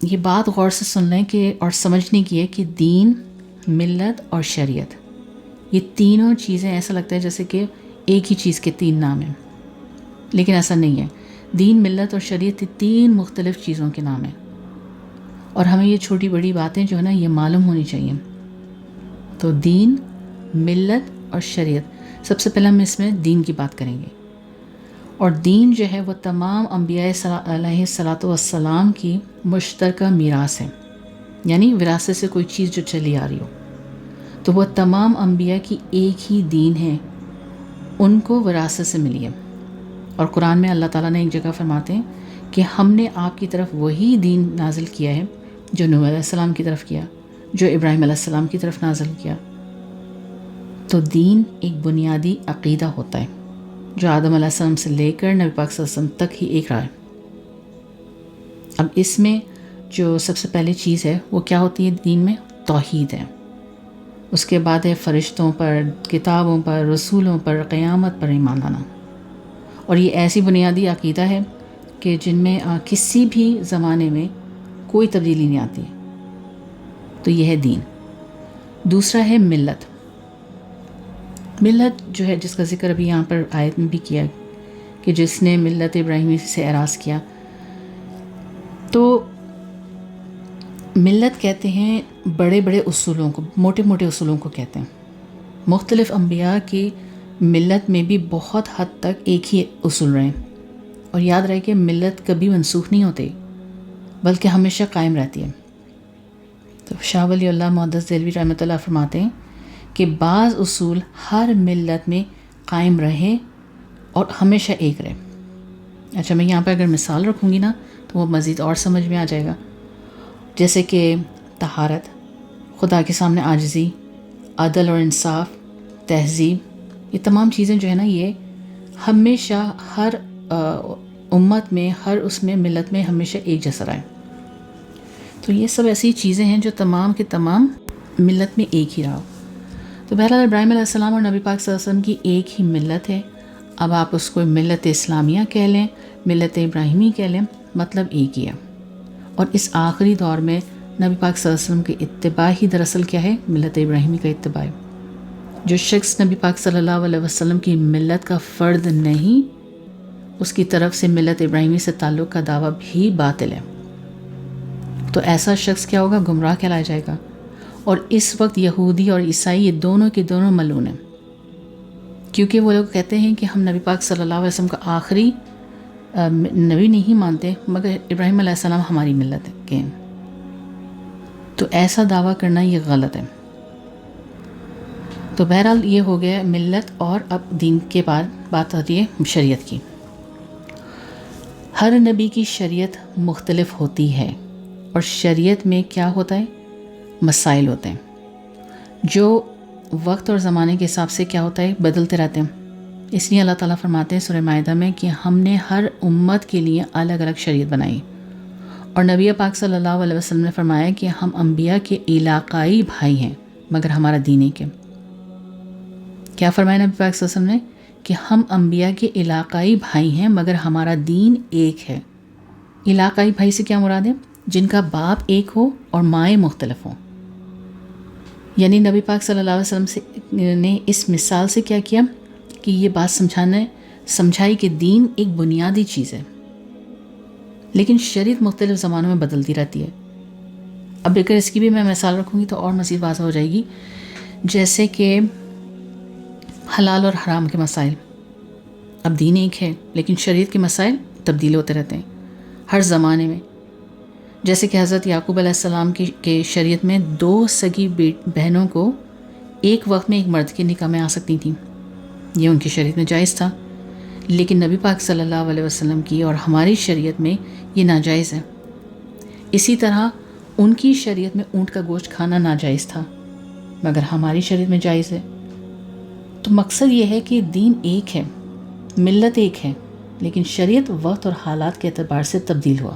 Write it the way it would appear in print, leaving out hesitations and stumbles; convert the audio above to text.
یہ بات غور سے سن لیں کہ اور سمجھنے کی ہے کہ دین، ملت اور شریعت، یہ تینوں چیزیں ایسا لگتا ہے جیسے کہ ایک ہی چیز کے تین نام ہیں، لیکن ایسا نہیں ہے۔ دین، ملت اور شریعت یہ تین مختلف چیزوں کے نام ہیں، اور ہمیں یہ چھوٹی بڑی باتیں جو ہے نا یہ معلوم ہونی چاہیے۔ تو دین، ملت اور شریعت، سب سے پہلے ہم اس میں دین کی بات کریں گے، اور دین جو ہے وہ تمام انبیاء علیہ الصلاۃ والسلام کی مشترکہ میراث ہے، یعنی وراثت سے کوئی چیز جو چلی آ رہی ہو، تو وہ تمام انبیاء کی ایک ہی دین ہے، ان کو وراثت سے ملی ہے۔ اور قرآن میں اللہ تعالیٰ نے ایک جگہ فرماتے ہیں کہ ہم نے آپ کی طرف وہی دین نازل کیا ہے جو نوح علیہ السلام کی طرف کیا، جو ابراہیم علیہ السلام کی طرف نازل کیا۔ تو دین ایک بنیادی عقیدہ ہوتا ہے جو آدم علیہ السلام سے لے کر نبی پاک صلی اللہ علیہ وسلم تک ہی ایک رہا ہے۔ اب اس میں جو سب سے پہلی چیز ہے وہ کیا ہوتی ہے؟ دین میں توحید ہے، اس کے بعد ہے فرشتوں پر، کتابوں پر، رسولوں پر، قیامت پر ایمان لانا، اور یہ ایسی بنیادی عقیدہ ہے کہ جن میں کسی بھی زمانے میں کوئی تبدیلی نہیں آتی ہے۔ تو یہ ہے دین۔ دوسرا ہے ملت۔ ملت جو ہے جس کا ذکر ابھی یہاں پر آیت میں بھی کیا کہ جس نے ملت ابراہیمی سے اعراض کیا، تو ملت کہتے ہیں بڑے بڑے اصولوں کو، موٹے موٹے اصولوں کو کہتے ہیں۔ مختلف انبیاء کی ملت میں بھی بہت حد تک ایک ہی اصول رہے، اور یاد رہے کہ ملت کبھی منسوخ نہیں ہوتے بلکہ ہمیشہ قائم رہتی ہے۔ تو شاہ ولی اللہ محدث دہلوی رحمۃ اللہ فرماتے ہیں کہ بعض اصول ہر ملت میں قائم رہے اور ہمیشہ ایک رہے۔ اچھا، میں یہاں پہ اگر مثال رکھوں گی نا تو وہ مزید اور سمجھ میں آ جائے گا، جیسے کہ طہارت، خدا کے سامنے عاجزی، عدل اور انصاف، تہذیب، یہ تمام چیزیں جو ہے نا یہ ہمیشہ ہر امت میں، ہر اس میں ملت میں ہمیشہ ایک جیسا رہے۔ تو یہ سب ایسی چیزیں ہیں جو تمام کے تمام ملت میں ایک ہی رہا۔ تو بہرحال ابراہیم علیہ السلام اور نبی پاک صلی اللہ علیہ وسلم کی ایک ہی ملت ہے۔ اب آپ اس کو ملت اسلامیہ کہہ لیں، ملت ابراہیمی کہہ لیں، مطلب ایک ہی ہے۔ اور اس آخری دور میں نبی پاک صلی اللہ علیہ وسلم کی اتباع ہی دراصل کیا ہے؟ ملت ابراہیمی کا اتباع ہے۔ جو شخص نبی پاک صلی اللہ علیہ وسلم کی ملت کا فرد نہیں، اس کی طرف سے ملت ابراہیمی سے تعلق کا دعویٰ بھی باطل ہے۔ تو ایسا شخص کیا ہوگا؟ گمراہ کہلایا جائے گا۔ اور اس وقت یہودی اور عیسائی یہ دونوں کے دونوں ملعون ہیں، کیونکہ وہ لوگ کہتے ہیں کہ ہم نبی پاک صلی اللہ علیہ وسلم کا آخری نبی نہیں مانتے، مگر ابراہیم علیہ السلام ہماری ملت کے ہیں۔ تو ایسا دعویٰ کرنا یہ غلط ہے۔ تو بہرحال یہ ہو گیا ملت، اور اب دین کے بعد بات آتی ہے شریعت کی۔ ہر نبی کی شریعت مختلف ہوتی ہے، اور شریعت میں کیا ہوتا ہے؟ مسائل ہوتے ہیں جو وقت اور زمانے کے حساب سے کیا ہوتا ہے؟ بدلتے رہتے ہیں۔ اس لیے اللہ تعالیٰ فرماتے ہیں سورہ مائدہ میں کہ ہم نے ہر امت کے لیے الگ الگ شریعت بنائی، اور نبی پاک صلی اللہ علیہ وسلم نے فرمایا کہ ہم انبیاء کے علاقائی بھائی ہیں مگر ہمارا دین ایک ہے۔ کیا فرمایا نبی پاک صلی اللہ علیہ وسلم نے؟ کہ ہم انبیاء کے علاقائی بھائی ہیں مگر ہمارا دین ایک ہے۔ علاقائی بھائی سے کیا مراد ہے؟ جن کا باپ ایک ہو اور مائیں مختلف ہوں۔ یعنی نبی پاک صلی اللہ علیہ وسلم نے اس مثال سے کیا کیا کہ یہ بات سمجھائی کہ دین ایک بنیادی چیز ہے، لیکن شریعت مختلف زمانوں میں بدلتی رہتی ہے۔ اب اگر اس کی بھی میں مثال رکھوں گی تو اور مزید واضح ہو جائے گی، جیسے کہ حلال اور حرام کے مسائل۔ اب دین ایک ہے لیکن شریعت کے مسائل تبدیل ہوتے رہتے ہیں ہر زمانے میں۔ جیسے کہ حضرت یعقوب علیہ السلام کی شریعت میں 2 سگی بہنوں کو ایک وقت میں ایک مرد کے نکاح میں آ سکتی تھیں، یہ ان کی شریعت میں جائز تھا، لیکن نبی پاک صلی اللہ علیہ وسلم کی اور ہماری شریعت میں یہ ناجائز ہے۔ اسی طرح ان کی شریعت میں اونٹ کا گوشت کھانا ناجائز تھا، مگر ہماری شریعت میں جائز ہے۔ تو مقصد یہ ہے کہ دین ایک ہے، ملت ایک ہے، لیکن شریعت وقت اور حالات کے اعتبار سے تبدیل ہوا۔